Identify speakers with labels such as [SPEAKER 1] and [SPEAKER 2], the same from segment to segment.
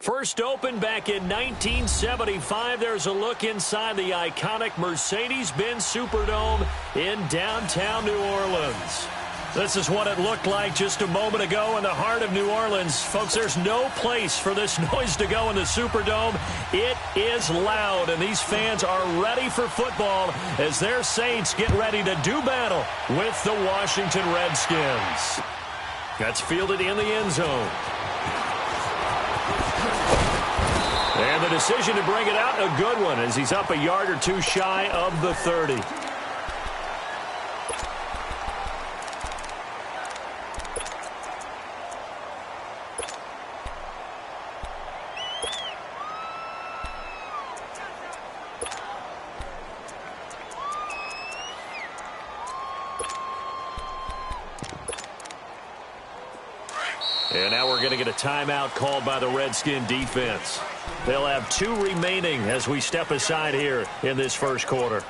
[SPEAKER 1] First opened back in 1975. There's a look inside the iconic Mercedes-Benz Superdome in downtown New Orleans. This is what it looked like just a moment ago in the heart of New Orleans. Folks, there's no place for this noise to go in the Superdome. It is loud, and these fans are ready for football as their Saints get ready to do battle with the Washington Redskins. That's fielded in the end zone. And the decision to bring it out, a good one, as he's up a yard or two shy of the 30. And now we're going to get a timeout called by the Redskin defense. They'll have 2 remaining as we step aside here in this first quarter.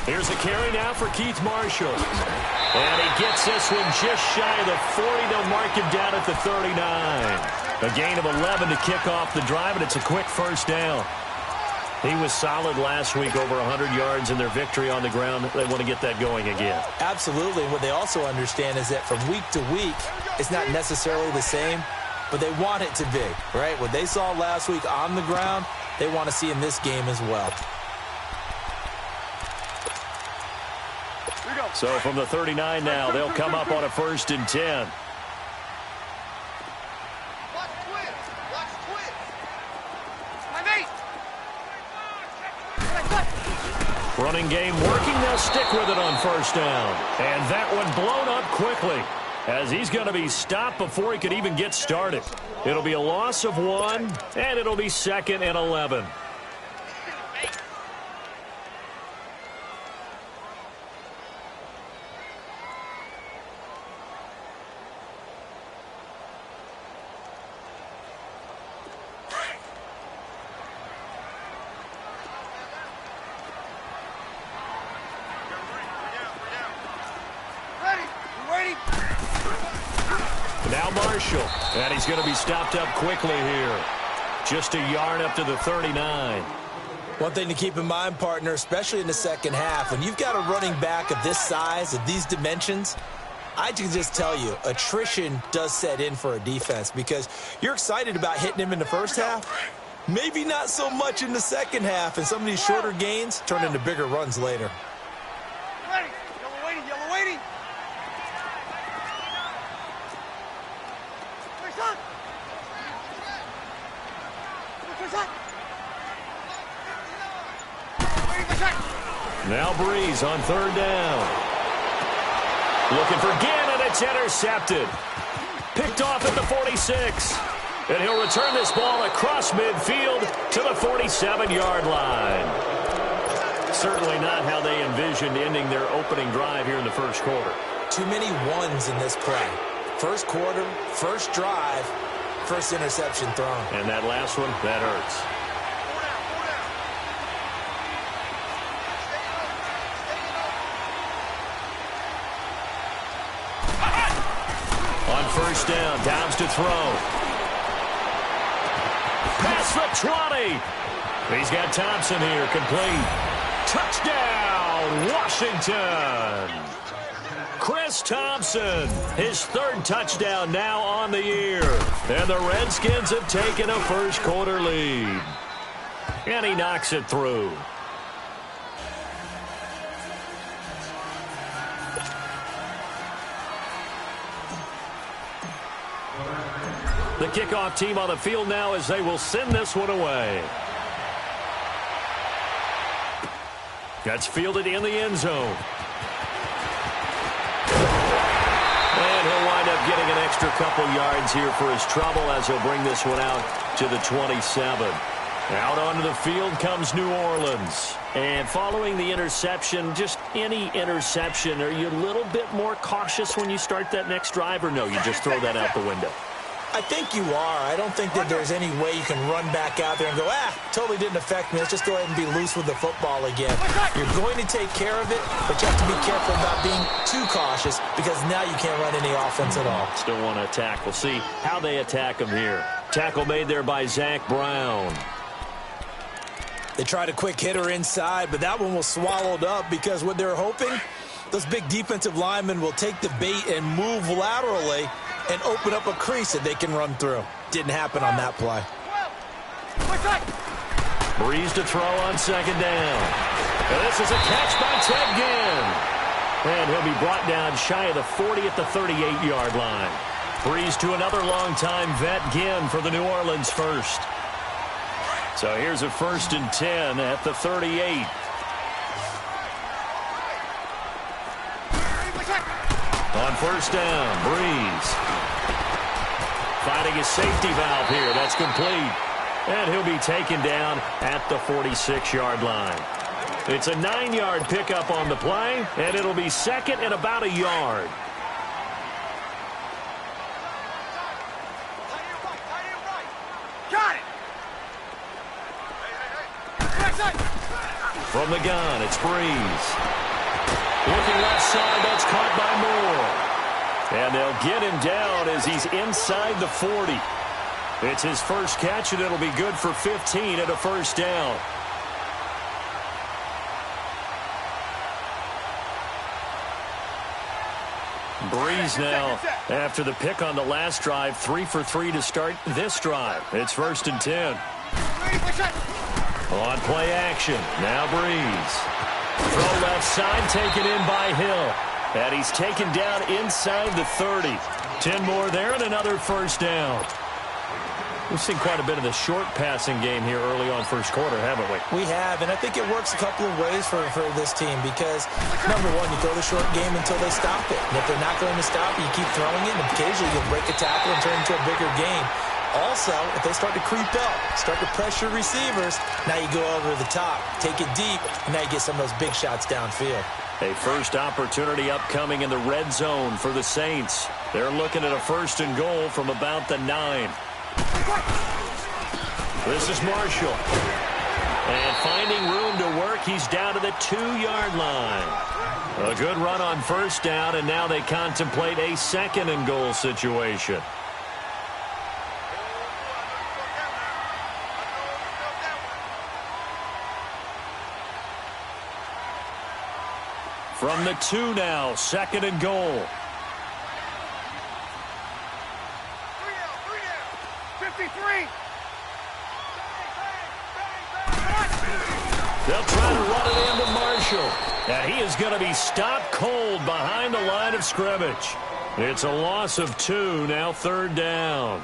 [SPEAKER 1] Here's a carry now for Keith Marshall. And he gets this one just shy of the 40. They'll mark him down at the 39. A gain of 11 to kick off the drive, and it's a quick first down. He was solid last week, over 100 yards in their victory on the ground. They want to get that going again.
[SPEAKER 2] Absolutely. What they also understand is that from week to week, it's not necessarily the same, but they want it to be, right? What they saw last week on the ground, they want to see in this game as well.
[SPEAKER 1] So from the 39 now, they'll come up on a 1st and 10. Running game working. They'll stick with it on 1st down. And that one blown up quickly as he's going to be stopped before he could even get started. It'll be a loss of 1, and it'll be 2nd and 11. Now Marshall, and he's going to be stopped up quickly here. Just a yard up to the 39.
[SPEAKER 2] One thing to keep in mind, partner, especially in the second half, when you've got a running back of this size, of these dimensions, I can just tell you, attrition does set in for a defense because you're excited about hitting him in the first half. Maybe not so much in the second half, and some of these shorter gains turn into bigger runs later.
[SPEAKER 3] Ready. Yellow waiting, yellow waiting.
[SPEAKER 1] Now Breeze on 3rd down. Looking for Gannon. It's intercepted. Picked off at the 46. And he'll return this ball across midfield to the 47-yard line. Certainly not how they envisioned ending their opening drive here in the first quarter.
[SPEAKER 2] Too many ones in this play. First quarter, first drive, first interception thrown.
[SPEAKER 1] And that last one, that hurts. On 1st down, Downs to throw. Pass the 20. He's got Thompson here, complete. Touchdown, Washington. Chris Thompson. His third touchdown now on the year. And the Redskins have taken a first-quarter lead. And he knocks it through. The kickoff team on the field now as they will send this one away. That's fielded in the end zone. And he'll wind up getting an extra couple yards here for his trouble as he'll bring this one out to the 27. Out onto the field comes New Orleans. And following the interception, just any interception, are you a little bit more cautious when you start that next drive, or no, you just throw that out the window?
[SPEAKER 2] I think you are. I don't think that there's any way you can run back out there and go, totally didn't affect me. Let's just go ahead and be loose with the football again. You're going to take care of it, but you have to be careful about being too cautious because now you can't run any offense at all.
[SPEAKER 1] Still want to attack. We'll see how they attack him here. Tackle made there by Zach Brown.
[SPEAKER 2] They tried a quick hitter inside, but that one was swallowed up because what they're hoping, those big defensive linemen will take the bait and move laterally and open up a crease that they can run through. Didn't happen on that play.
[SPEAKER 1] Breeze to throw on second down. And this is a catch by Ted Ginn. And he'll be brought down shy of the 40 at the 38-yard line. Breeze to another long-time vet, Ginn, for the New Orleans first. So here's a 1st and 10 at the 38. On first down, Breeze. Finding his safety valve here. That's complete. And he'll be taken down at the 46-yard line. It's a 9-yard pickup on the play, and it'll be second and about a yard.
[SPEAKER 3] Got it.
[SPEAKER 1] From the gun, it's Breeze. Looking left side, that's caught by Moore. And they'll get him down as he's inside the 40. It's his first catch, and it'll be good for 15 at a first down. Breeze now, after the pick on the last drive, 3 for 3 to start this drive. It's 1st and 10. On play action, now Breeze. Throw left side, taken in by Hill. And he's taken down inside the 30. 10 more there and another first down. We've seen quite a bit of the short passing game here early on first quarter, haven't we?
[SPEAKER 2] We have, and I think it works a couple of ways for this team because, number one, you throw the short game until they stop it. And if they're not going to stop it, you keep throwing it, and occasionally you'll break a tackle and turn it into a bigger game. Also, if they start to creep up, start to pressure receivers, now you go over the top, take it deep, and now you get some of those big shots downfield.
[SPEAKER 1] A first opportunity upcoming in the red zone for the Saints. They're looking at a 1st and goal from about the 9. This is Marshall. And finding room to work, he's down to the 2-yard line. A good run on first down, and now they contemplate a 2nd and goal situation. From the 2 now, 2nd and goal.
[SPEAKER 3] 53.
[SPEAKER 1] They'll try to run it into Marshall. And he is going to be stopped cold behind the line of scrimmage. It's a loss of 2, now 3rd down.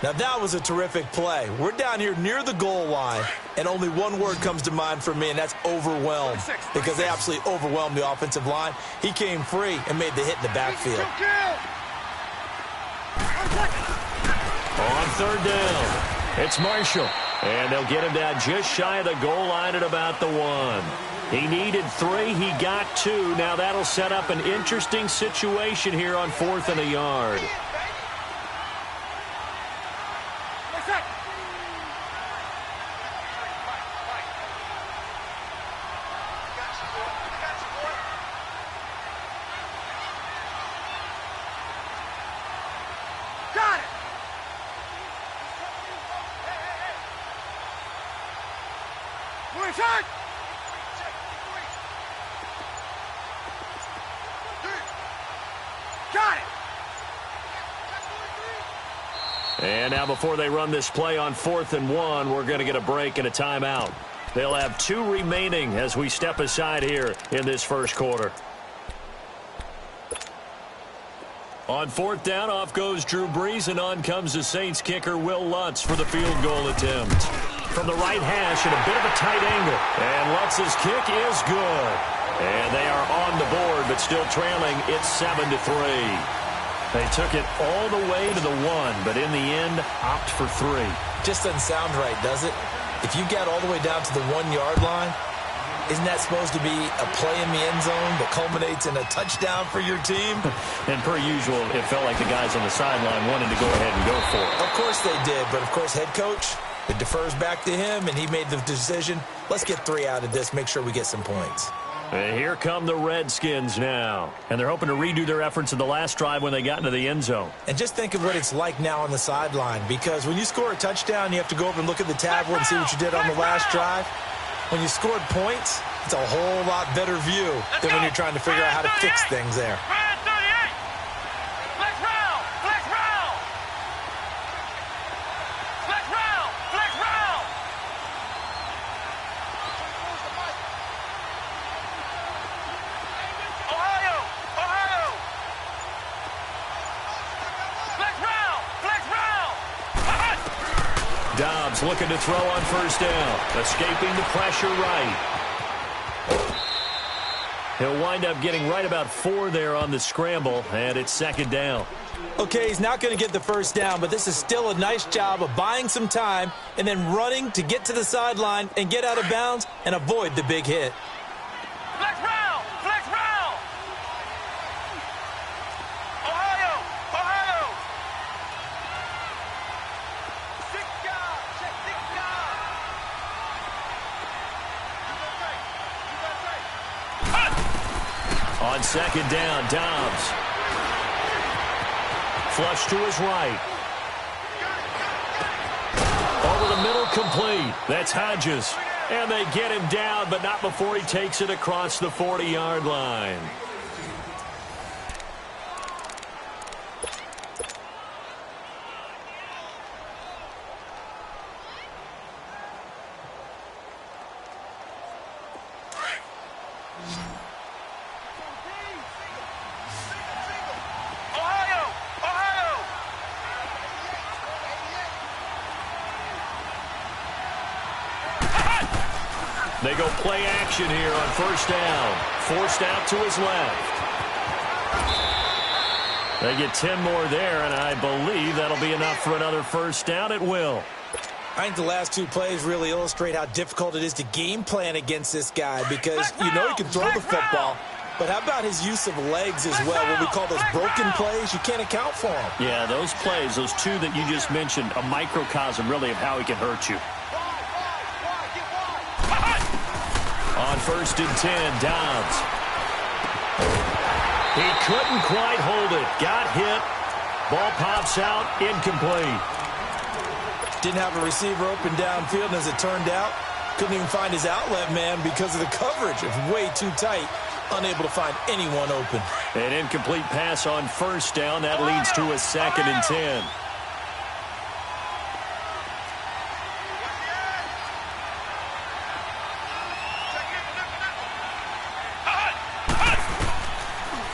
[SPEAKER 2] Now, that was a terrific play. We're down here near the goal line, and only one word comes to mind for me, and that's overwhelmed, because they absolutely overwhelmed the offensive line. He came free and made the hit in the backfield.
[SPEAKER 1] On 3rd down, it's Marshall. And they'll get him down just shy of the goal line at about the 1. He needed 3. He got 2. Now that'll set up an interesting situation here on 4th and a yard. And now before they run this play on 4th and 1, we're going to get a break and a timeout. They'll have 2 remaining as we step aside here in this first quarter. On 4th down, off goes Drew Brees, and on comes the Saints kicker Will Lutz for the field goal attempt. From the right hash at a bit of a tight angle. And Lutz's kick is good. And they are on the board, but still trailing. It's 7-3. They took it all the way to the 1, but in the end, opt for 3.
[SPEAKER 2] Just doesn't sound right, does it? If you get all the way down to the 1-yard line, isn't that supposed to be a play in the end zone that culminates in a touchdown for your team?
[SPEAKER 1] And per usual, it felt like the guys on the sideline wanted to go ahead and go for it.
[SPEAKER 2] Of course they did, but of course head coach, it defers back to him, and he made the decision, let's get 3 out of this, make sure we get some points.
[SPEAKER 1] And here come the Redskins now. And they're hoping to redo their efforts in the last drive when they got into the end zone.
[SPEAKER 2] And just think of what it's like now on the sideline, because when you score a touchdown, you have to go over and look at the tablet and see what you did on the last drive. When you scored points, it's a whole lot better view than when you're trying to figure out how to fix things there.
[SPEAKER 1] Dobbs looking to throw on 1st down. Escaping the pressure right. He'll wind up getting right about 4 there on the scramble, and it's 2nd down.
[SPEAKER 2] Okay, he's not going to get the 1st down, but this is still a nice job of buying some time and then running to get to the sideline and get out of bounds and avoid the big hit.
[SPEAKER 3] Flex round! Flex round! Ohio! Ohio! 6 guard! Check 6 guard!
[SPEAKER 1] On 2nd down, Dobbs. Flush to his right. Over the middle, complete. That's Hodges. And they get him down, but not before he takes it across the 40-yard line. They go play action here on 1st down. Forced out to his left. They get 10 more there, and I believe that'll be enough for another 1st down. It will.
[SPEAKER 2] I think the last 2 plays really illustrate how difficult it is to game plan against this guy, because you know he can throw the football, but how about his use of legs as well? What we call those broken plays, you can't account for them.
[SPEAKER 1] Yeah, those plays, those 2 that you just mentioned, a microcosm really of how he can hurt you. On 1st and 10, Dobbs. He couldn't quite hold it. Got hit. Ball pops out. Incomplete.
[SPEAKER 2] Didn't have a receiver open downfield, and as it turned out, couldn't even find his outlet man because of the coverage. It was way too tight. Unable to find anyone open.
[SPEAKER 1] An incomplete pass on 1st down. That leads to a 2nd and 10.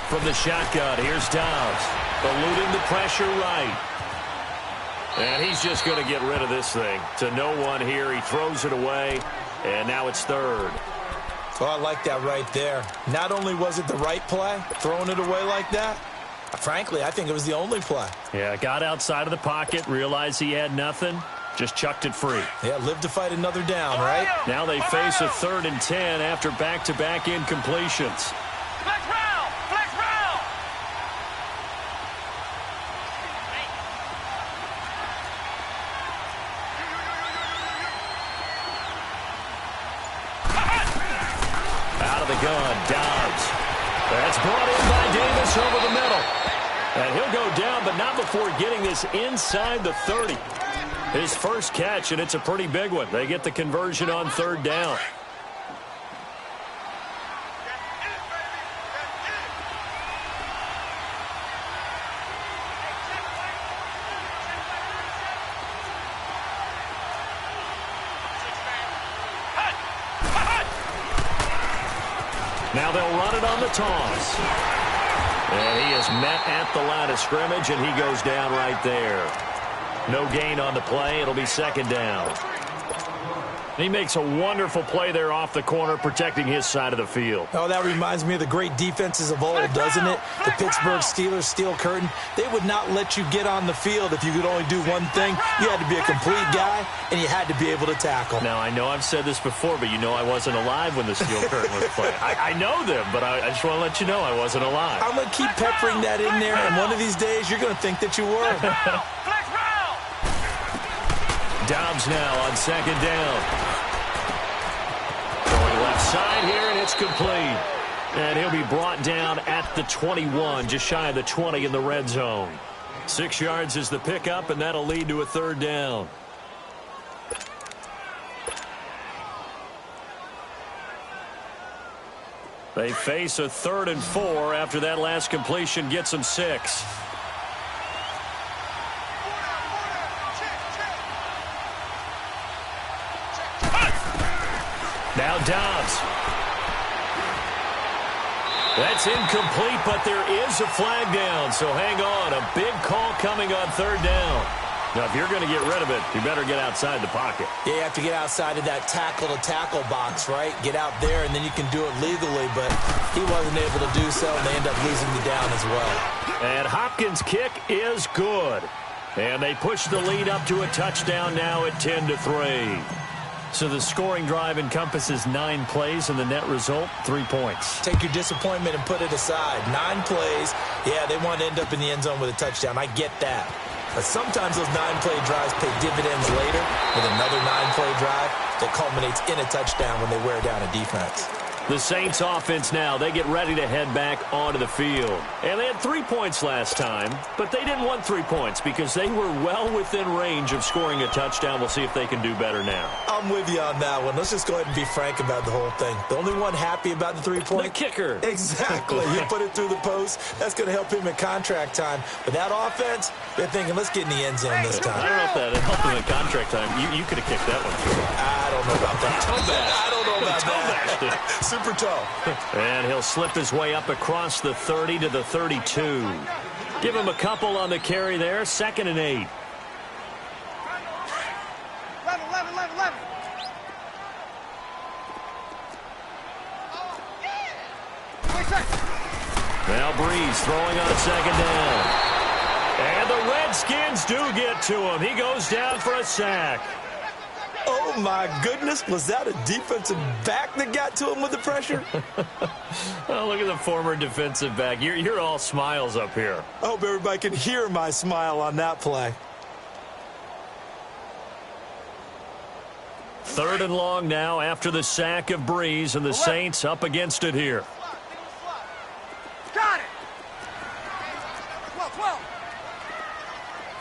[SPEAKER 1] From the shotgun, here's Dobbs. Eluding the pressure right. And he's just going to get rid of this thing. To no one here. He throws it away. And now it's 3rd.
[SPEAKER 2] So I like that right there. Not only was it the right play, throwing it away like that, frankly, I think it was the only play.
[SPEAKER 1] Yeah, got outside of the pocket, realized he had nothing, just chucked it free.
[SPEAKER 2] Yeah, live to fight another down, right?
[SPEAKER 1] Now they face a 3rd and 10 after back-to-back incompletions.
[SPEAKER 3] Flex round! Flex round!
[SPEAKER 1] Out of the gun, Dobbs. That's brought in by Davis over the middle. And he'll go down, but not before getting this inside the 30. His first catch, and it's a pretty big one. They get the conversion on 3rd down. Now they'll run it on the toss. And he is met at the line of scrimmage, and he goes down right there. No gain on the play. It'll be second down. He makes a wonderful play there off the corner, protecting his side of the field.
[SPEAKER 2] Oh, that reminds me of the great defenses of old, doesn't it? The Pittsburgh Steelers, steel curtain. They would not let you get on the field if you could only do one thing. You had to be a complete guy, and you had to be able to tackle.
[SPEAKER 1] Now, I know I've said this before, but you know I wasn't alive when the steel curtain was playing. I know them, but I just want to let you know I wasn't alive.
[SPEAKER 2] I'm going to keep peppering that in there, and one of these days you're going to think that you were.
[SPEAKER 3] Flex route.
[SPEAKER 1] Dobbs now on second down. Going left side here, and it's complete. And he'll be brought down at the 21, just shy of the 20 in the red zone. 6 yards is the pickup, and that'll lead to a third down. They face a 3rd and 4 after that last completion gets them 6. Now Dobbs. That's incomplete, but there is a flag down, so hang on. A big call coming on third down. Now, if you're going to get rid of it, you better get outside the pocket.
[SPEAKER 2] Yeah, you have to get outside of that tackle-to-tackle box, right? Get out there, and then you can do it legally, but he wasn't able to do so, and they end up losing the down as well.
[SPEAKER 1] And Hopkins' kick is good. And they push the lead up to a touchdown now at 10-3. So the scoring drive encompasses 9 plays, and the net result, 3 points.
[SPEAKER 2] Take your disappointment and put it aside. 9 plays. Yeah, they want to end up in the end zone with a touchdown. I get that. But sometimes those 9-play drives pay dividends later with another 9-play drive that culminates in a touchdown when they wear down a defense.
[SPEAKER 1] The Saints offense now, they get ready to head back onto the field. And they had 3 points last time, but they didn't want 3 points because they were well within range of scoring a touchdown. We'll see if they can do better now.
[SPEAKER 2] I'm with you on that one. Let's just go ahead and be frank about the whole thing. The only one happy about the 3-point?
[SPEAKER 1] The kicker.
[SPEAKER 2] Exactly. You put it through the post. That's going to help him at contract time. But that offense, they're thinking, let's get in the end zone this time.
[SPEAKER 1] I don't know if that helped him at contract time. You could have kicked that one through.
[SPEAKER 2] I don't know about that. I don't know about that. Super toe.
[SPEAKER 1] And he'll slip his way up across the 30 to the 32. Give him a couple on the carry there. 2nd and 8.
[SPEAKER 3] 11.
[SPEAKER 1] Now Breeze throwing on 2nd down. And the Redskins do get to him. He goes down for a sack.
[SPEAKER 2] Oh, my goodness. Was that a defensive back that got to him with the pressure?
[SPEAKER 1] Oh, look at the former defensive back. You're all smiles up here.
[SPEAKER 2] I hope everybody can hear my smile on that play.
[SPEAKER 1] 3rd and long now after the sack of Breeze, and the Saints up against it here.
[SPEAKER 3] Got it. 12.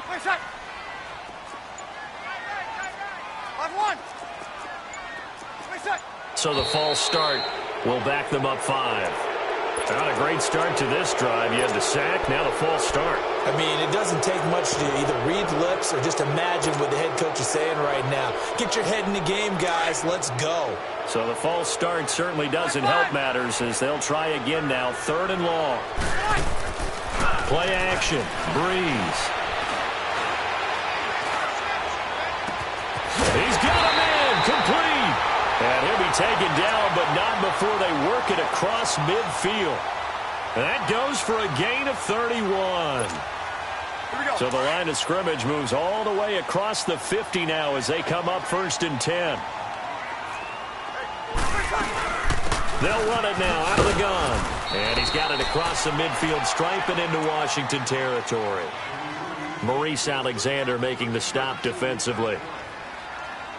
[SPEAKER 3] Wait a sec. 5-1. Wait a sec.
[SPEAKER 1] So the false start will back them up 5. Not a great start to this drive. You had the sack, now the false start.
[SPEAKER 2] I mean, it doesn't take much to either read lips or just imagine what the head coach is saying right now. Get your head in the game, guys. Let's go.
[SPEAKER 1] So the false start certainly doesn't help matters as they'll try again now. 3rd and long. Play action. Breeze. He's got him in. Complete. And he'll be taken down, but not before they work it across midfield. That goes for a gain of 31. So the line of scrimmage moves all the way across the 50 now as they come up 1st and 10. They'll run it now out of the gun. And he's got it across the midfield stripe and into Washington territory. Maurice Alexander making the stop defensively.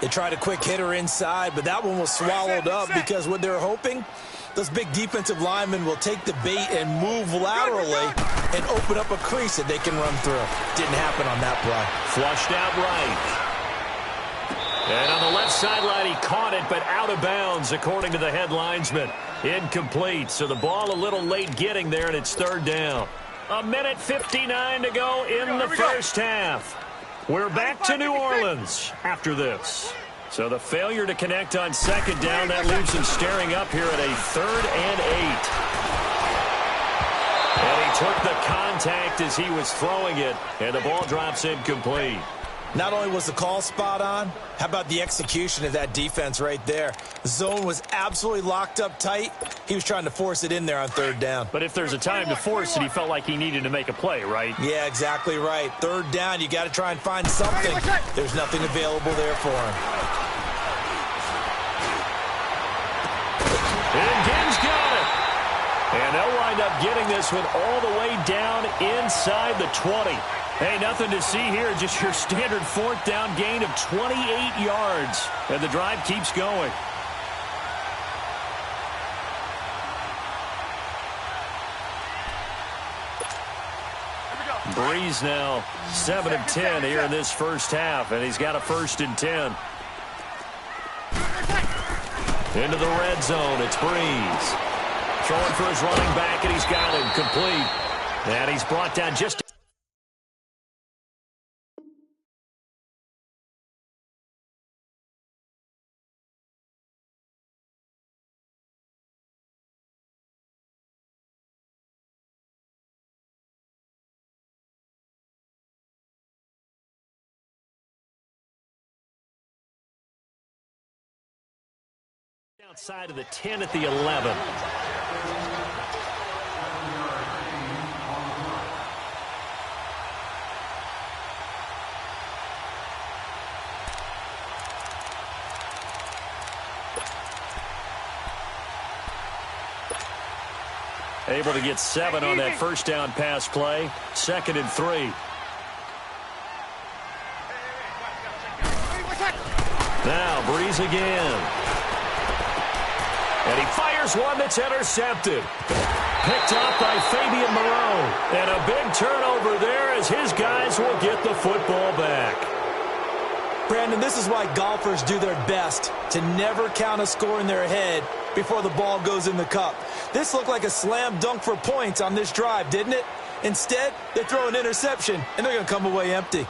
[SPEAKER 2] They tried a quick hitter inside, but that one was swallowed up because what they're hoping, those big defensive linemen will take the bait and move laterally and open up a crease that they can run through. Didn't happen on that play.
[SPEAKER 1] Flushed out right. And on the left sideline, he caught it, but out of bounds, according to the head linesman. Incomplete, so the ball a little late getting there, and it's 3rd down. 1:59 to go in the first half. We're back to New Orleans after this. So the failure to connect on 2nd down, that leaves them staring up here at a 3rd and 8. took the contact as he was throwing it, and the ball drops incomplete.
[SPEAKER 2] Not only was the call spot on, how about the execution of that defense right there? The zone was absolutely locked up tight. He was trying to force it in there on third down.
[SPEAKER 1] But if there's a time to force it, he felt like he needed to make a play, right?
[SPEAKER 2] Yeah, exactly right. Third down, you got to try and find something. There's nothing available there for him.
[SPEAKER 1] And Gibbs got it. And they'll wind up getting this one all the way down inside the 20. Hey, nothing to see here, just your standard fourth down gain of 28 yards. And the drive keeps going. Breeze now 7 of 10 here in this first half, and he's got a 1st and 10. Into the red zone, it's Breeze. Throwing for his running back, and he's got him complete. And he's brought down just... outside of the 10 at the 11. Able to get 7 on that first down pass play. 2nd and 3. Now Breeze again. And he fires one that's intercepted. Picked up by Fabian Moreau. And a big turnover there as his guys will get the football back.
[SPEAKER 2] Brandon, this is why golfers do their best to never count a score in their head before the ball goes in the cup. This looked like a slam dunk for points on this drive, didn't it? Instead, they throw an interception, and they're going to come away empty.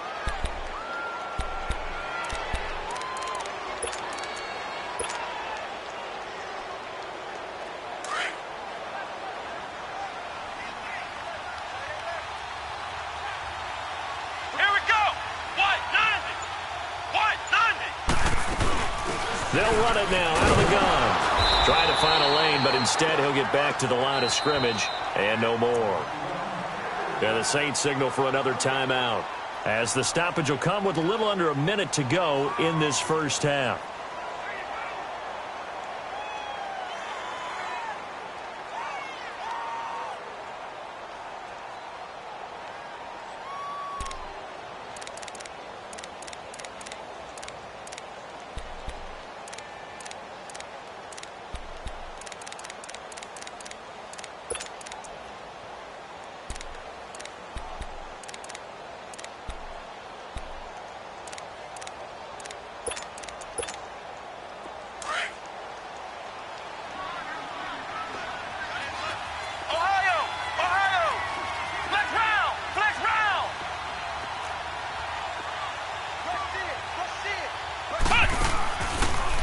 [SPEAKER 1] They'll run it now out of the gun. Trying to find a lane, but instead he'll get back to the line of scrimmage and no more. And the Saints signal for another timeout as the stoppage will come with a little under a minute to go in this first half.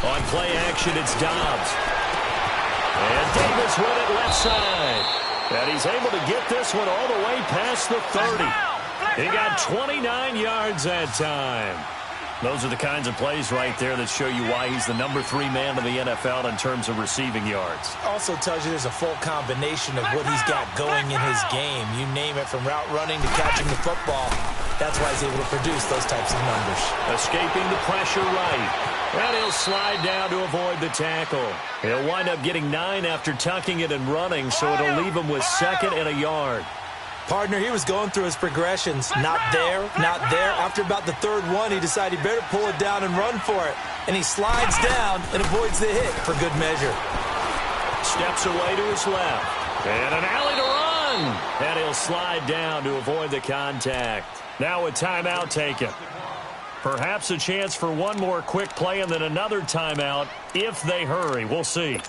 [SPEAKER 1] On play action, it's Dobbs. And Davis with it left side. And he's able to get this one all the way past the 30. He got 29 yards that time. Those are the kinds of plays right there that show you why he's the number 3 man in the NFL in terms of receiving yards.
[SPEAKER 2] Also tells you there's a full combination of what he's got going in his game. You name it, from route running to catching the football. That's why he's able to produce those types of numbers.
[SPEAKER 1] Escaping the pressure right. And he'll slide down to avoid the tackle. He'll wind up getting 9 after tucking it and running, so it'll leave him with 2nd and a yard.
[SPEAKER 2] Partner, he was going through his progressions. Not there, not there. After about the 3rd one, he decided he better pull it down and run for it. And he slides down and avoids the hit for good measure.
[SPEAKER 1] Steps away to his left. And an alley to run. And he'll slide down to avoid the contact. Now a timeout taken. Perhaps a chance for one more quick play and then another timeout if they hurry. We'll see.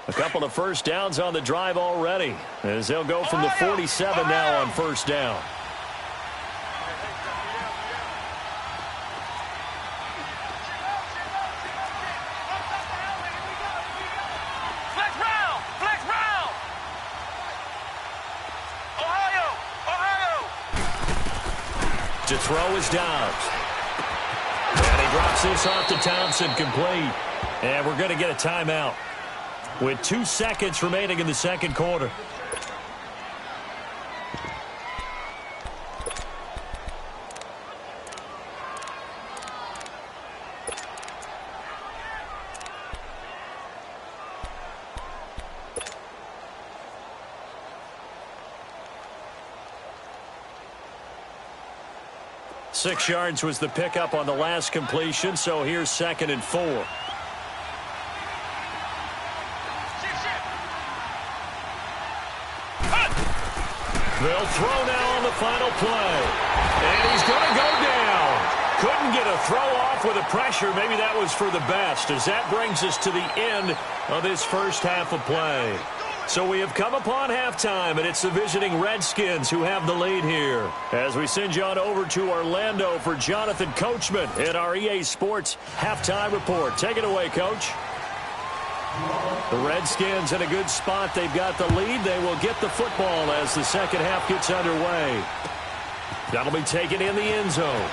[SPEAKER 1] A couple of first downs on the drive already, as they'll go from the 47 now on first down. throw is Dobbs. And he drops this off to Thompson, complete. And we're going to get a timeout with 2 seconds remaining in the second quarter. Six yards was the pickup on the last completion, so here's 2nd and 4. They'll throw now on the final play. And he's going to go down. Couldn't get a throw off with the pressure. Maybe that was for the best, as that brings us to the end of this first half of play. So we have come upon halftime, and it's the visiting Redskins who have the lead here. As we send you on over to Orlando for Jonathan Coachman in our EA Sports Halftime Report. Take it away, Coach. The Redskins in a good spot. They've got the lead. They will get the football as the second half gets underway. That'll be taken in the end zone.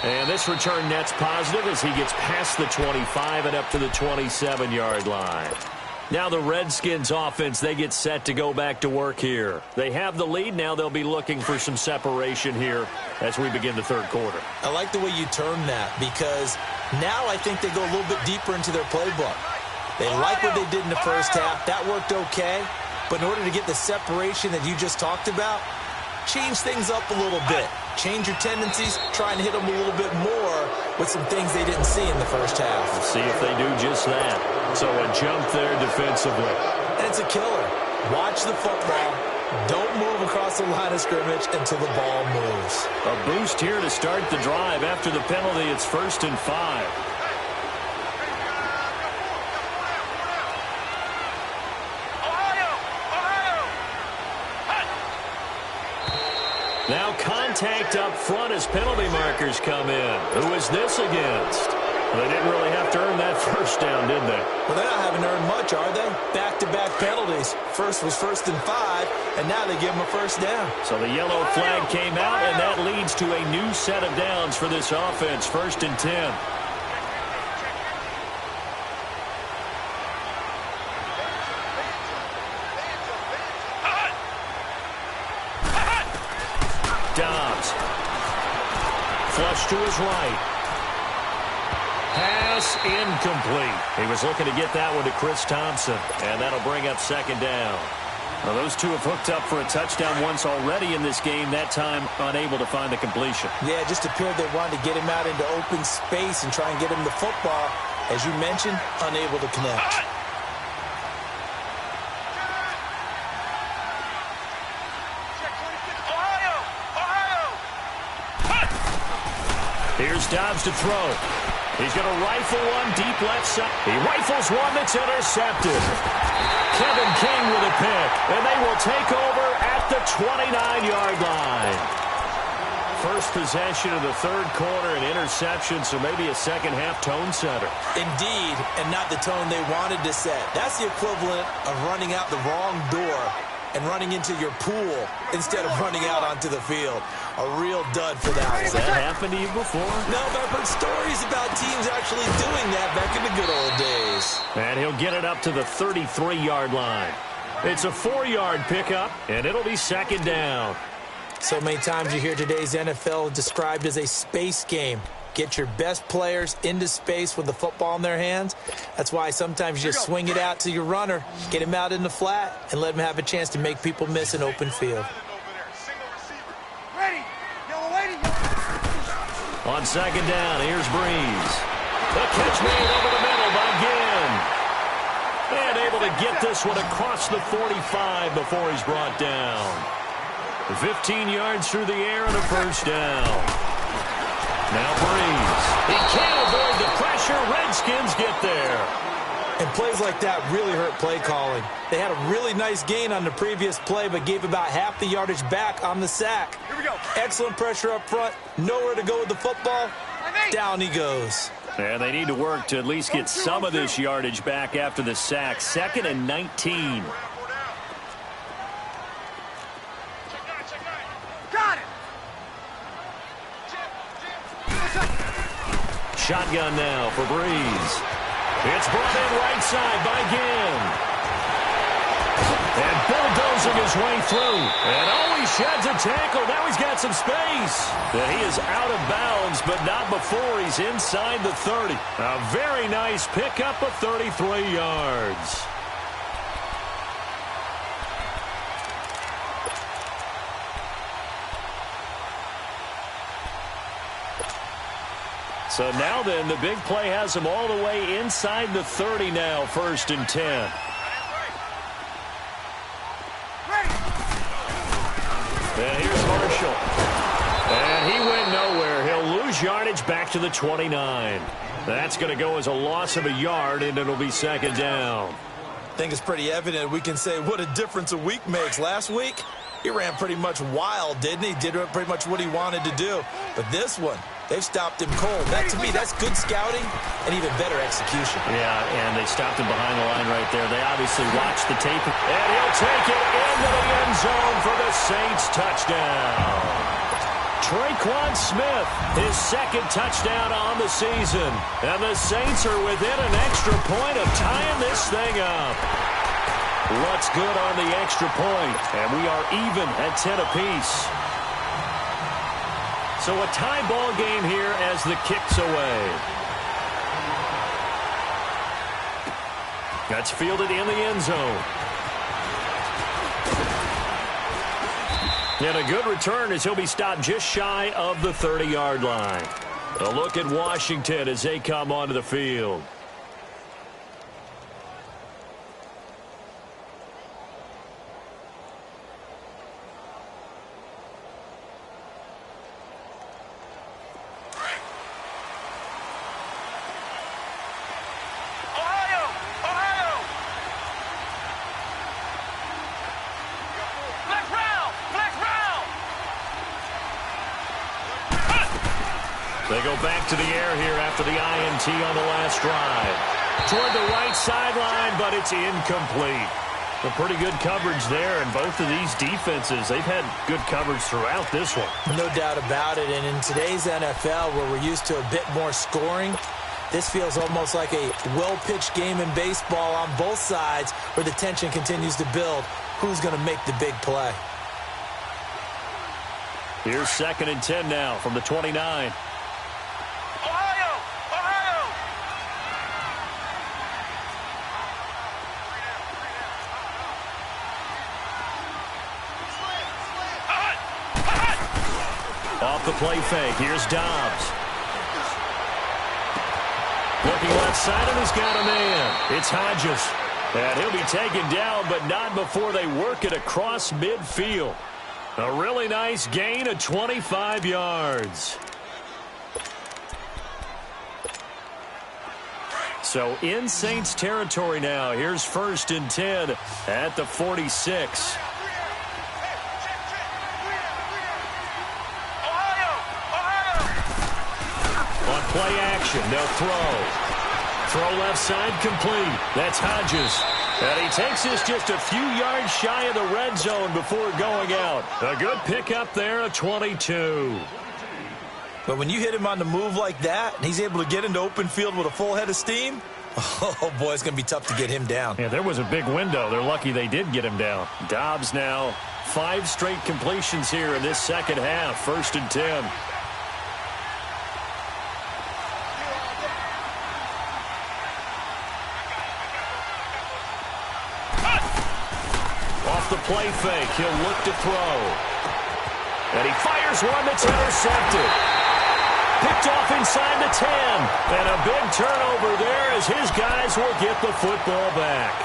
[SPEAKER 1] And this return net's positive as he gets past the 25 and up to the 27-yard line. Now the Redskins offense, they get set to go back to work here. They have the lead. Now they'll be looking for some separation here as we begin the third quarter.
[SPEAKER 2] I like the way you term that, because now I think they go a little bit deeper into their playbook. They like what they did in the first half. That worked okay. But in order to get the separation that you just talked about, change things up a little bit. Change your tendencies, try and hit them a little bit more with some things they didn't see in the first half.
[SPEAKER 1] We'll see if they do just that. So a jump there defensively.
[SPEAKER 2] And it's a killer. Watch the football. Don't move across the line of scrimmage until the ball moves.
[SPEAKER 1] A boost here to start the drive. After the penalty, it's 1st and 5. Now contact up front as penalty markers come in. Who is this against? Well, they didn't really have to earn that first down, did they?
[SPEAKER 2] Well, they haven't earned much, are they? Back-to-back penalties. First was 1st and 5, and now they give them a first down.
[SPEAKER 1] So the yellow flag came out, and that leads to a new set of downs for this offense. 1st and 10. Dobbs. Flush to his right. Pass incomplete. He was looking to get that one to Chris Thompson, and that'll bring up 2nd down. Well, those two have hooked up for a touchdown once already in this game, that time unable to find the completion.
[SPEAKER 2] Yeah, it just appeared they wanted to get him out into open space and try and get him the football. As you mentioned, unable to connect.
[SPEAKER 1] Here's Dobbs to throw. He's going to rifle one deep left side. He rifles one that's intercepted. Kevin King with a pick, and they will take over at the 29-yard line. First possession of the third quarter, an interception, so maybe a second-half tone setter.
[SPEAKER 2] Indeed, and not the tone they wanted to set. That's the equivalent of running out the wrong door and running into your pool instead of running out onto the field. A real dud for that one.
[SPEAKER 1] Has that happened to you before?
[SPEAKER 2] No, but I've heard stories about teams actually doing that back in the good old days.
[SPEAKER 1] And he'll get it up to the 33-yard line. It's a 4-yard pickup, and it'll be 2nd down.
[SPEAKER 2] So many times you hear today's NFL described as a space game. Get your best players into space with the football in their hands. That's why sometimes you just swing it out to your runner, get him out in the flat, and let him have a chance to make people miss an open field.
[SPEAKER 1] On 2nd down, here's Breeze. The catch made over the middle by Ginn. And able to get this one across the 45 before he's brought down. 15 yards through the air and a first down. Now Breeze. He can't avoid the pressure. Redskins get there.
[SPEAKER 2] And plays like that really hurt play calling. They had a really nice gain on the previous play, but gave about half the yardage back on the sack.
[SPEAKER 3] Here we go.
[SPEAKER 2] Excellent pressure up front. Nowhere to go with the football. Down he goes.
[SPEAKER 1] And they need to work to at least get some of this yardage back after the sack. 2nd and 19. Shotgun now for Breeze. It's brought in right side by Ginn. And bulldozing his way through. And he sheds a tackle. Now he's got some space. And he is out of bounds, but not before he's inside the 30. A very nice pickup of 33 yards. So now then, the big play has him all the way inside the 30 now, 1st and 10. And here's Marshall. And he went nowhere. He'll lose yardage back to the 29. That's going to go as a loss of a yard, and it'll be 2nd down.
[SPEAKER 2] I think it's pretty evident. We can say what a difference a week makes. Last week, he ran pretty much wild, didn't he? Did pretty much what he wanted to do. But this one, they've stopped him cold. That, to me, that's good scouting and even better execution.
[SPEAKER 1] Yeah, and they stopped him behind the line right there. They obviously watched the tape. And he'll take it into the end zone for the Saints touchdown. Traquan Smith, his 2nd touchdown on the season. And the Saints are within an extra point of tying this thing up. What's good on the extra point? And we are even at 10 apiece. So a tie ball game here as the kick's away. That's fielded in the end zone. And a good return as he'll be stopped just shy of the 30-yard line. A look at Washington as they come onto the field. They go back to the air here after the INT on the last drive. Toward the right sideline, but it's incomplete. A pretty good coverage there, and both of these defenses, they've had good coverage throughout this one.
[SPEAKER 2] No doubt about it, and in today's NFL, where we're used to a bit more scoring, this feels almost like a well-pitched game in baseball on both sides where the tension continues to build. Who's going to make the big play?
[SPEAKER 1] Here's 2nd and 10 now from the 29. Off the play fake. Here's Dobbs. Looking left side, and he's got a man. It's Hodges. And he'll be taken down, but not before they work it across midfield. A really nice gain of 25 yards. So in Saints territory now. Here's 1st and 10 at the 46. Play action. They'll throw. Throw left side complete. That's Hodges. And he takes this just a few yards shy of the red zone before going out. A good pickup there, a 22.
[SPEAKER 2] But when you hit him on the move like that, and he's able to get into open field with a full head of steam, oh, boy, it's going to be tough to get him down.
[SPEAKER 1] Yeah, there was a big window. They're lucky they did get him down. Dobbs now 5 straight completions here in this second half. 1st and 10. The play fake. He'll look to throw. And he fires one that's intercepted. Picked off inside the 10. And a big turnover there as his guys will get the football back.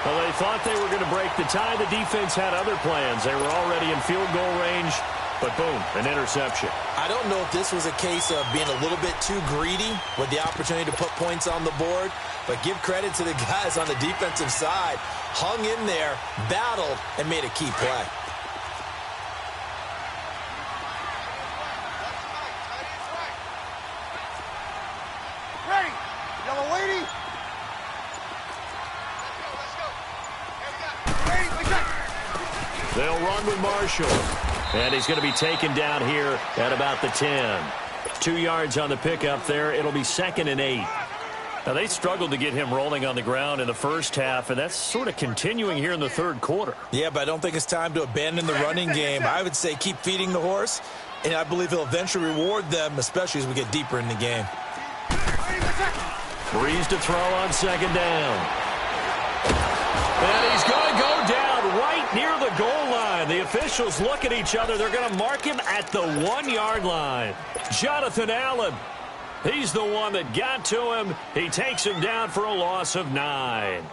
[SPEAKER 1] Well, they thought they were going to break the tie. The defense had other plans. They were already in field goal range. But boom, an interception.
[SPEAKER 2] I don't know if this was a case of being a little bit too greedy with the opportunity to put points on the board. But give credit to the guys on the defensive side. Hung in there, battled, and made a key play.
[SPEAKER 3] Ready, yellow lady.
[SPEAKER 1] They'll run with Marshall. And he's going to be taken down here at about the 10. 2 yards on the pickup there. It'll be 2nd and 8. Now, they struggled to get him rolling on the ground in the first half, and that's sort of continuing here in the third quarter.
[SPEAKER 2] Yeah, but I don't think it's time to abandon the running game. I would say keep feeding the horse, and I believe he'll eventually reward them, especially as we get deeper in the game.
[SPEAKER 1] Breeze to throw on 2nd down. And he's going to go down right near the goal line. The officials look at each other. They're going to mark him at the 1-yard line. Jonathan Allen. He's the one that got to him. He takes him down for a loss of 9.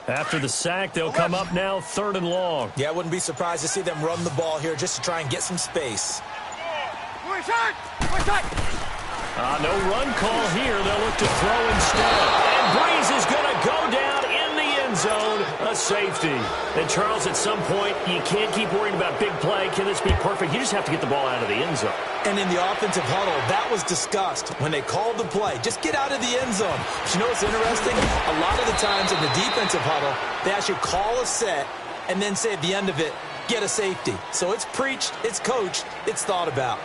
[SPEAKER 1] After the sack, they'll come up now 3rd and long.
[SPEAKER 2] Yeah, I wouldn't be surprised to see them run the ball here just to try and get some space.
[SPEAKER 1] No run call here. They'll look to throw instead. And Breeze is going to go down in the end zone. A safety. And, Charles, at some point, you can't keep worrying about big play. Can this be perfect? You just have to get the ball out of the end zone.
[SPEAKER 2] And in the offensive huddle, that was discussed when they called the play. Just get out of the end zone. But you know what's interesting? A lot of the times in the defensive huddle, they actually call a set and then say at the end of it, get a safety. So it's preached, it's coached, it's thought about.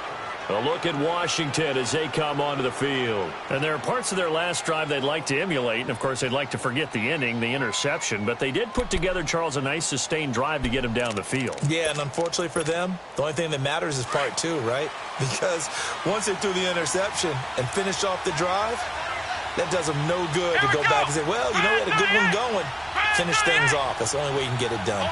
[SPEAKER 1] A look at Washington as they come onto the field. And there are parts of their last drive they'd like to emulate. And, of course, they'd like to forget the inning, the interception. But they did put together, Charles, a nice sustained drive to get him down the field.
[SPEAKER 2] Yeah, and unfortunately for them, the only thing that matters is part 2, right? Because once they threw the interception and finished off the drive, that does them no good to go back and say, well, you know, we had a good one going. Finish things off. That's the only way you can get it done.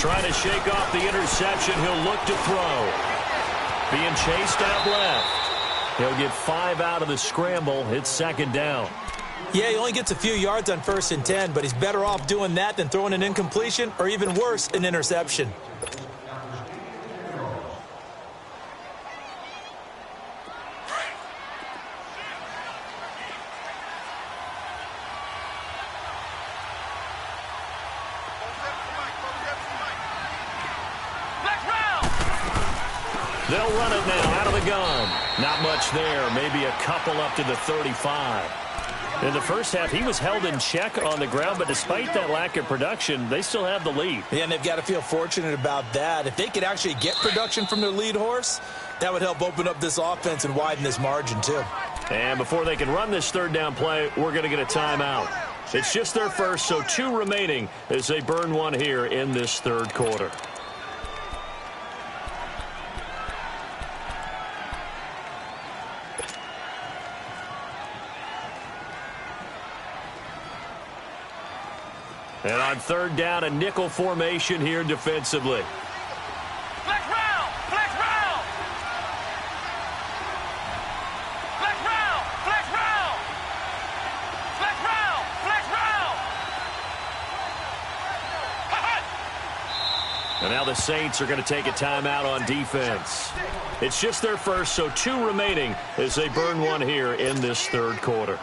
[SPEAKER 1] Trying to shake off the interception. He'll look to throw. Being chased out left. He'll get 5 out of the scramble. It's 2nd down.
[SPEAKER 2] Yeah, he only gets a few yards on 1st and 10, but he's better off doing that than throwing an incompletion or even worse, an interception.
[SPEAKER 1] They'll run it now out of the gun. Not much there. Maybe a couple up to the 35. In the first half, he was held in check on the ground, but despite that lack of production, they still have the lead.
[SPEAKER 2] Yeah, and they've got to feel fortunate about that. If they could actually get production from their lead horse, that would help open up this offense and widen this margin, too.
[SPEAKER 1] And before they can run this 3rd down play, we're going to get a timeout. It's just their first, so 2 remaining as they burn one here in this 3rd quarter. And on 3rd down, a nickel formation here defensively.
[SPEAKER 3] Flex round! Flex round! Flex round! Flex round! Flex round! Flex round!
[SPEAKER 1] And now the Saints are going to take a timeout on defense. It's just their first, so 2 remaining as they burn one here in this 3rd quarter.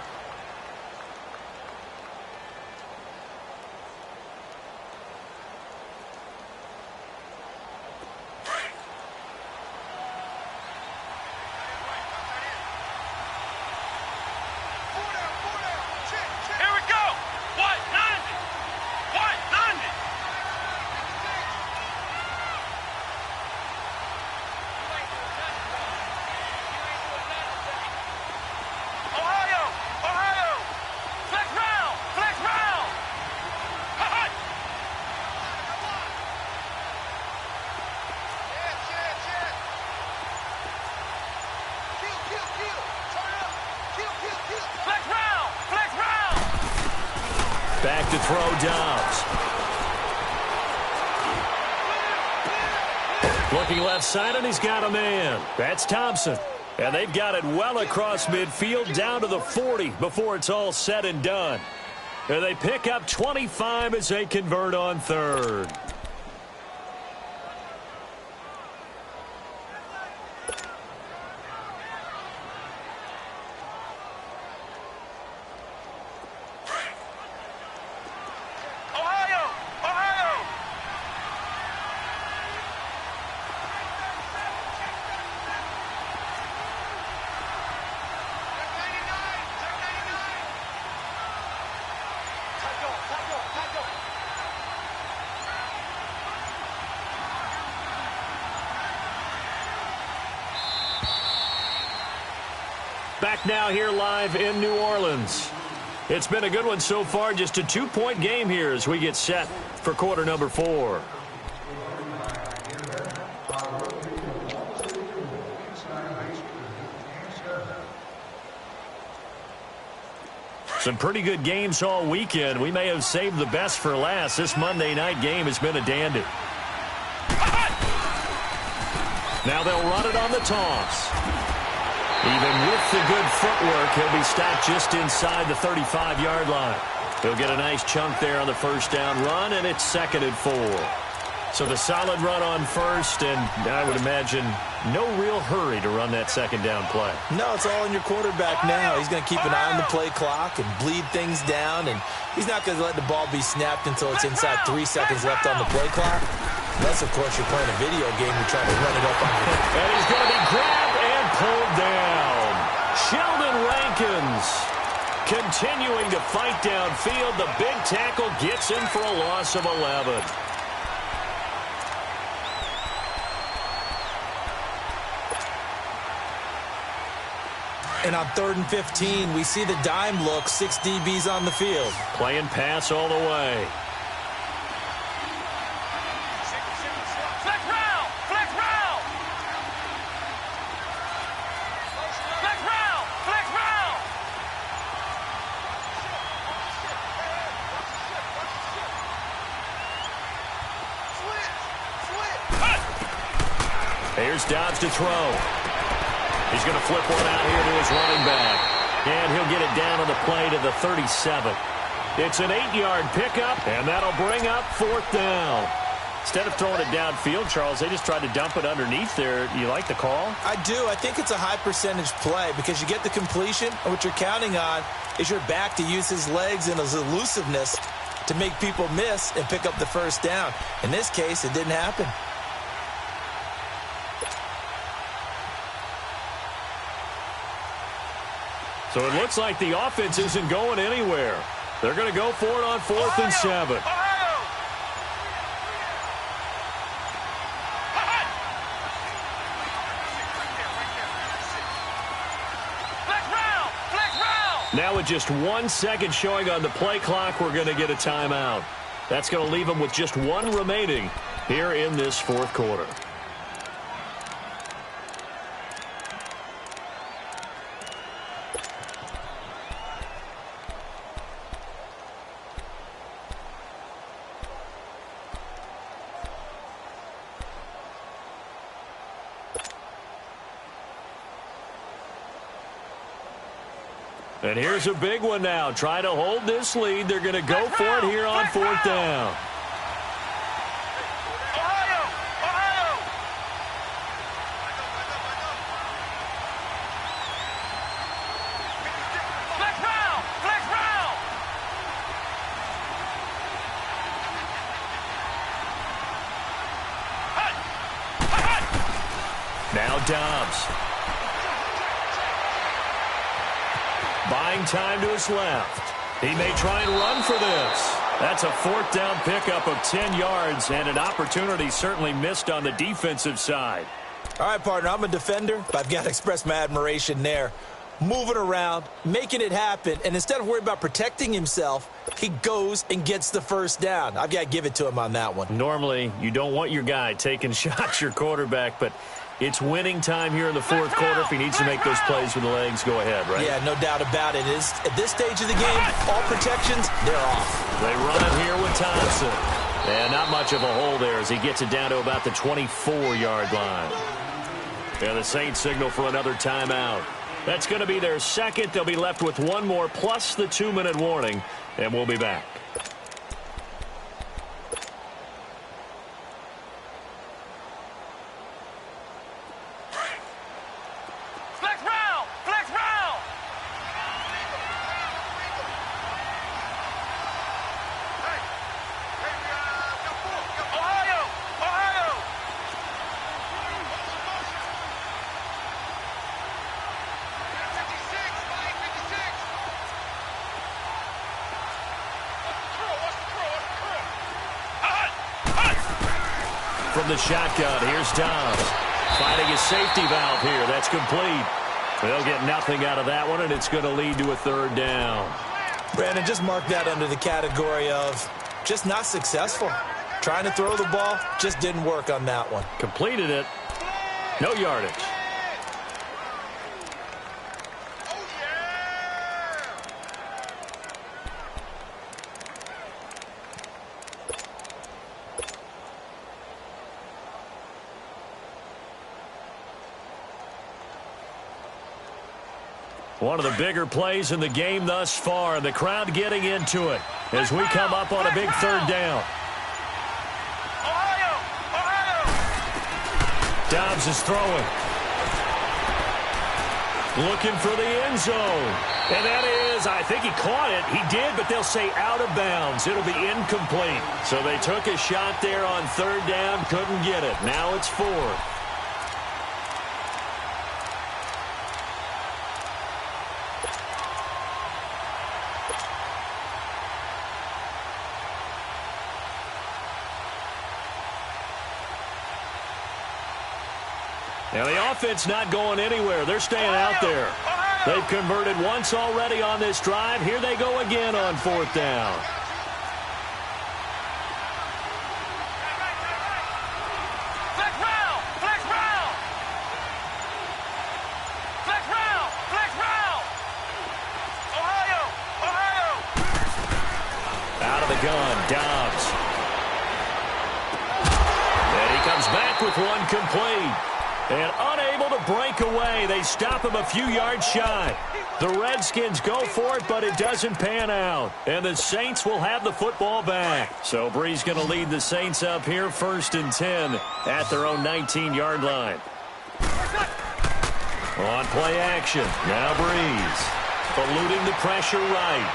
[SPEAKER 1] Back to throw Dobbs. Looking left side, and he's got a man. That's Thompson. And they've got it well across midfield down to the 40 before it's all said and done. And they pick up 25 as they convert on 3rd. Back now here live in New Orleans. It's been a good one so far. Just a 2-point game here as we get set for quarter number 4. Some pretty good games all weekend. We may have saved the best for last. This Monday night game has been a dandy. Now they'll run it on the toss. Even with the good footwork, he'll be stopped just inside the 35-yard line. He'll get a nice chunk there on the first down run, and it's 2nd and 4. So the solid run on first, and I would imagine no real hurry to run that 2nd down play.
[SPEAKER 2] No, it's all in your quarterback now. He's going to keep an eye on the play clock and bleed things down, and he's not going to let the ball be snapped until it's inside 3 seconds left on the play clock. Unless, of course, you're playing a video game, you're trying to run it up on you.
[SPEAKER 1] And he's going to be grabbed and pulled down. Sheldon Rankins continuing to fight downfield. The big tackle gets him for a loss of 11.
[SPEAKER 2] And on 3rd and 15, we see the dime look, 6 DBs on the field.
[SPEAKER 1] Playing pass all the way.
[SPEAKER 3] Flex round! Flex round! Flex round! Flex round!
[SPEAKER 1] Here's Dobbs to throw. He's going to flip one out here to his running back. And he'll get it down on the play to the 37. It's an 8-yard pickup, and that'll bring up 4th down. Instead of throwing it downfield, Charles, they just tried to dump it underneath there. You like the call?
[SPEAKER 2] I do. I think it's a high-percentage play because you get the completion, and what you're counting on is your back to use his legs and his elusiveness to make people miss and pick up the first down. In this case, it didn't happen.
[SPEAKER 1] So it looks like the offense isn't going anywhere. They're going to go for it on 4th and 7. Now with just 1 second showing on the play clock, we're going to get a timeout. That's going to leave them with just 1 remaining here in this 4th quarter. And here's a big one now. Trying to hold this lead. They're going to go for it here on 4th down. Now Dobbs. Buying time to his left. He may try and run for this. That's a 4th down pickup of 10 yards and an opportunity certainly missed on the defensive side.
[SPEAKER 2] All right, partner, I'm a defender, but I've got to express my admiration there. Moving around, making it happen, and instead of worrying about protecting himself, he goes and gets the first down. I've got to give it to him on that one.
[SPEAKER 1] Normally, you don't want your guy taking shots, your quarterback, but it's winning time here in the 4th quarter. If he needs to make those plays with the legs, go ahead, right?
[SPEAKER 2] Yeah, no doubt about it. At this stage of the game, all protections, they're off.
[SPEAKER 1] They run it here with Thompson. And not much of a hole there as he gets it down to about the 24-yard line. And the Saints signal for another timeout. That's going to be their second. They'll be left with 1 more plus the 2-minute warning, and we'll be back. From the shotgun, here's Dobbs. Finding his safety valve here. That's complete. They'll get nothing out of that one, and it's going to lead to a third down.
[SPEAKER 2] Brandon, just mark that under the category of just not successful. Trying to throw the ball, just didn't work on that one.
[SPEAKER 1] Completed it. No yardage. One of the bigger plays in the game thus far. The crowd getting into it as we come up on a big third down. Dobbs is throwing. Looking for the end zone. And that is, I think he caught it. He did, but they'll say out of bounds. It'll be incomplete. So they took a shot there on third down, couldn't get it. Now it's fourth. Now the offense not going anywhere. They're staying out there. They've converted once already on this drive. Here they go again on fourth down.
[SPEAKER 3] Flex round! Flex round! Flex round! Flex round! Ohio! Ohio!
[SPEAKER 1] Out of the gun, Dobbs. And he comes back with one complete. And unable to break away. They stop him a few yards shy. The Redskins go for it, but it doesn't pan out. And the Saints will have the football back. So Bree's going to lead the Saints up here, 1st and 10 at their own 19-yard line. On play action. Now Breeze. Eluding the pressure right.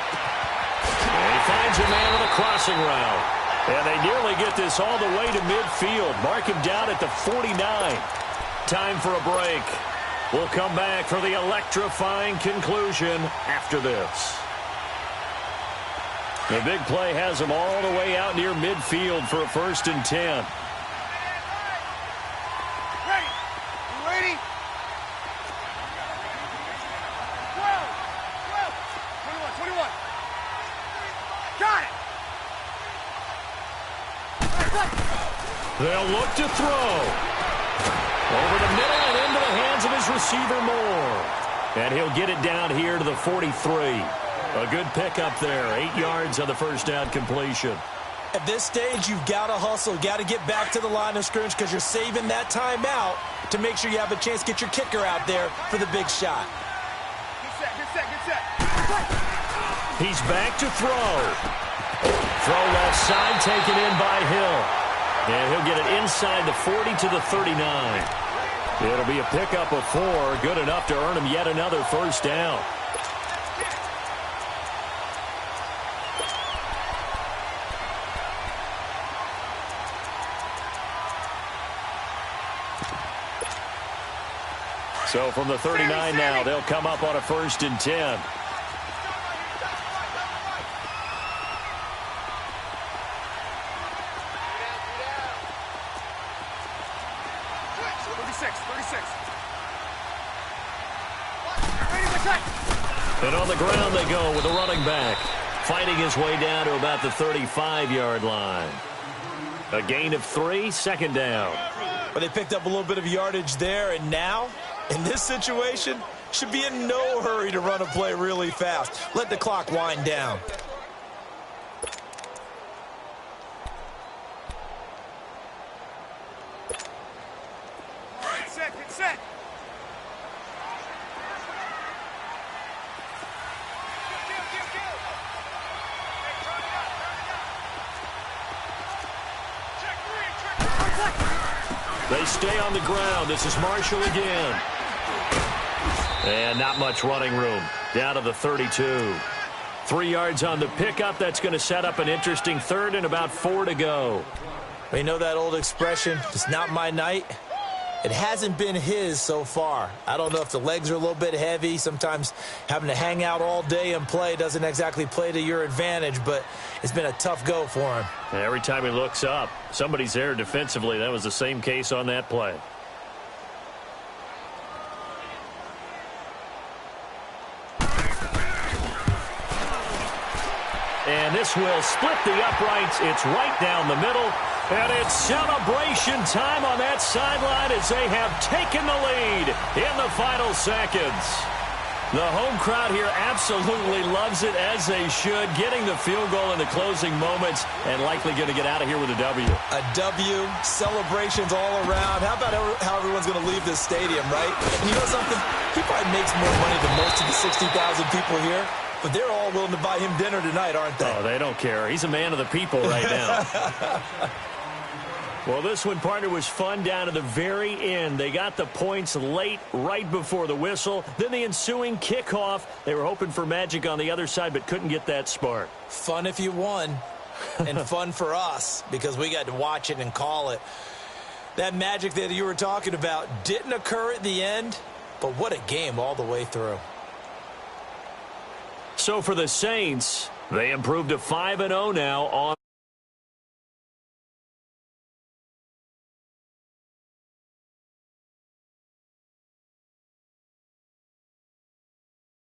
[SPEAKER 1] And he finds a man on a crossing route. And they nearly get this all the way to midfield. Mark him down at the 49. Time for a break. We'll come back for the electrifying conclusion after this. The big play has them all the way out near midfield for a 1st and 10.
[SPEAKER 3] Ready? You ready? 12! 21! 21! Got it!
[SPEAKER 1] They'll look to throw. Over the middle and into the hands of his receiver Moore. And he'll get it down here to the 43. A good pickup there. 8 yards on the first down completion.
[SPEAKER 2] At this stage, you've got to hustle. Got to get back to the line of scrimmage because you're saving that timeout to make sure you have a chance to get your kicker out there for the big shot.
[SPEAKER 3] Get set, get set, get set.
[SPEAKER 1] He's back to throw. Throw left side taken in by Hill. And he'll get it inside the 40 to the 39. It'll be a pickup of 4. Good enough to earn him yet another first down. So from the 39 now, they'll come up on a 1st and 10.
[SPEAKER 3] 36.
[SPEAKER 1] And on the ground they go with a running back. Fighting his way down to about the 35-yard line. A gain of 3, 2nd down.
[SPEAKER 2] But they picked up a little bit of yardage there, and now, in this situation, should be in no hurry to run a play really fast. Let the clock wind down.
[SPEAKER 3] Get set.
[SPEAKER 1] They stay on the ground. This is Marshall again. And not much running room. Down to the 32. 3 yards on the pickup. That's going to set up an interesting 3rd and about 4 to go.
[SPEAKER 2] You know that old expression, it's not my night? It hasn't been his so far. I don't know if the legs are a little bit heavy. Sometimes having to hang out all day and play doesn't exactly play to your advantage, but it's been a tough go for him.
[SPEAKER 1] Every time he looks up, somebody's there defensively. That was the same case on that play. And this will split the uprights. It's right down the middle. And it's celebration time on that sideline as they have taken the lead in the final seconds. The home crowd here absolutely loves it, as they should, getting the field goal in the closing moments and likely going to get out of here with a W.
[SPEAKER 2] A W, celebrations all around. How about how everyone's going to leave this stadium, right? And you know something? He probably makes more money than most of the 60,000 people here, but they're all willing to buy him dinner tonight, aren't they?
[SPEAKER 1] Oh, they don't care. He's a man of the people right now. Well, this one, partner, was fun down to the very end. They got the points late, right before the whistle. Then the ensuing kickoff. They were hoping for magic on the other side, but couldn't get that spark.
[SPEAKER 2] Fun if you won, and fun for us because we got to watch it and call it. That magic that you were talking about didn't occur at the end, but what a game all the way through.
[SPEAKER 1] So for the Saints, they improved to 5-0 now on